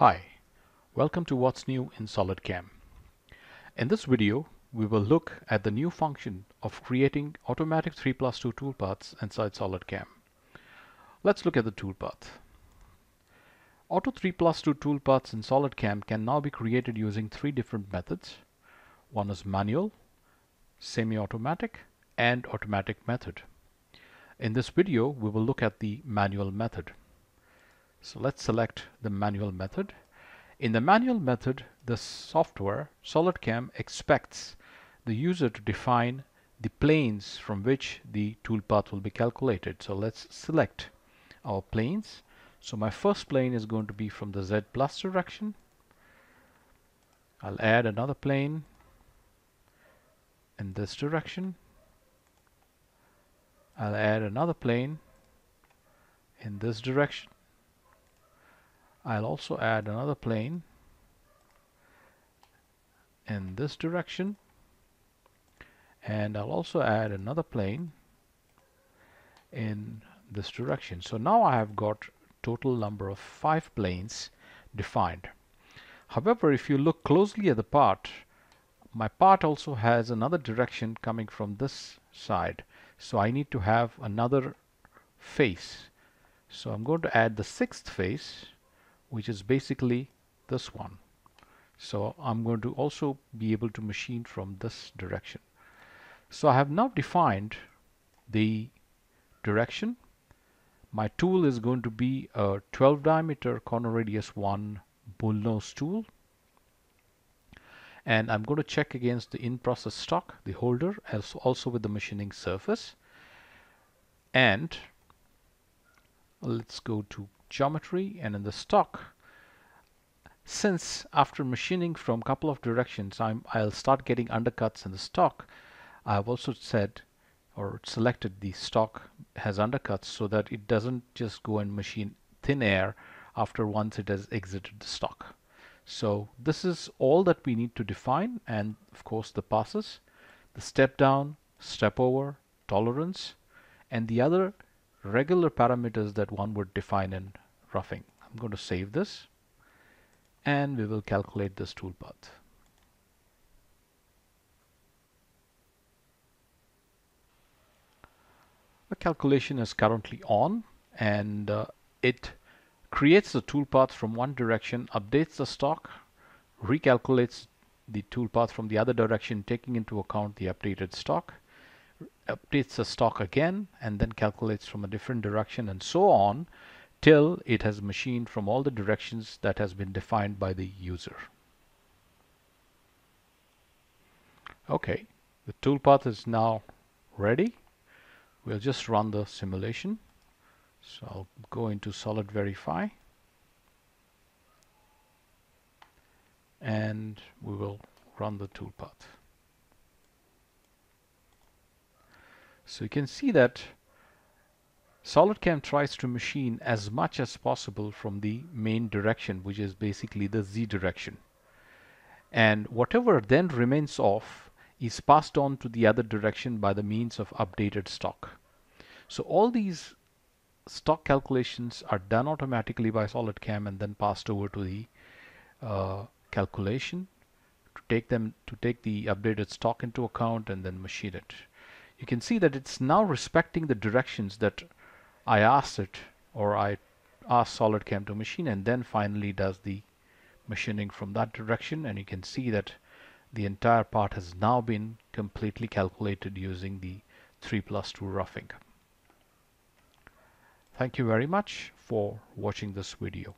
Hi, welcome to What's New in SolidCAM. In this video, we will look at the new function of creating automatic 3+2 toolpaths inside SolidCAM. Let's look at the toolpath. Auto 3+2 toolpaths in SolidCAM can now be created using three different methods. One is manual, semi-automatic, and automatic method. In this video, we will look at the manual method. So let's select the manual method. In the manual method, the software, SolidCAM, expects the user to define the planes from which the toolpath will be calculated. So let's select our planes. So my first plane is going to be from the Z plus direction. I'll add another plane in this direction. I'll add another plane in this direction. I'll also add another plane in this direction, and I'll also add another plane in this direction. So now I have got total number of 5 planes defined. However, if you look closely at the part, my part also has another direction coming from this side, so I need to have another face. So I'm going to add the 6th face, which is basically this one. So I'm going to also be able to machine from this direction. So I have now defined the direction. My tool is going to be a 12 diameter corner radius 1 bullnose tool. And I'm going to check against the in-process stock, the holder, as also with the machining surface. And let's go to geometry, and in the stock, since after machining from a couple of directions I'll start getting undercuts in the stock, I've also said or selected the stock has undercuts so that it doesn't just go and machine thin air after once it has exited the stock. So this is all that we need to define, and of course the passes, the step down, step over, tolerance, and the other regular parameters that one would define in roughing. I'm going to save this, and we will calculate this toolpath. The calculation is currently on, and it creates the toolpath from one direction, updates the stock, recalculates the toolpath from the other direction, taking into account the updated stock, updates the stock again, and then calculates from a different direction, and so on till it has machined from all the directions that has been defined by the user. Okay, the toolpath is now ready. We'll just run the simulation. So I'll go into Solid Verify, and we will run the toolpath. So you can see that SolidCAM tries to machine as much as possible from the main direction, which is basically the Z direction. And whatever then remains off is passed on to the other direction by the means of updated stock. So all these stock calculations are done automatically by SolidCAM and then passed over to the calculation to take the updated stock into account and then machine it. You can see that it's now respecting the directions that I asked it, or I asked SolidCAM to machine, and then finally does the machining from that direction. And you can see that the entire part has now been completely calculated using the 3+2 roughing. Thank you very much for watching this video.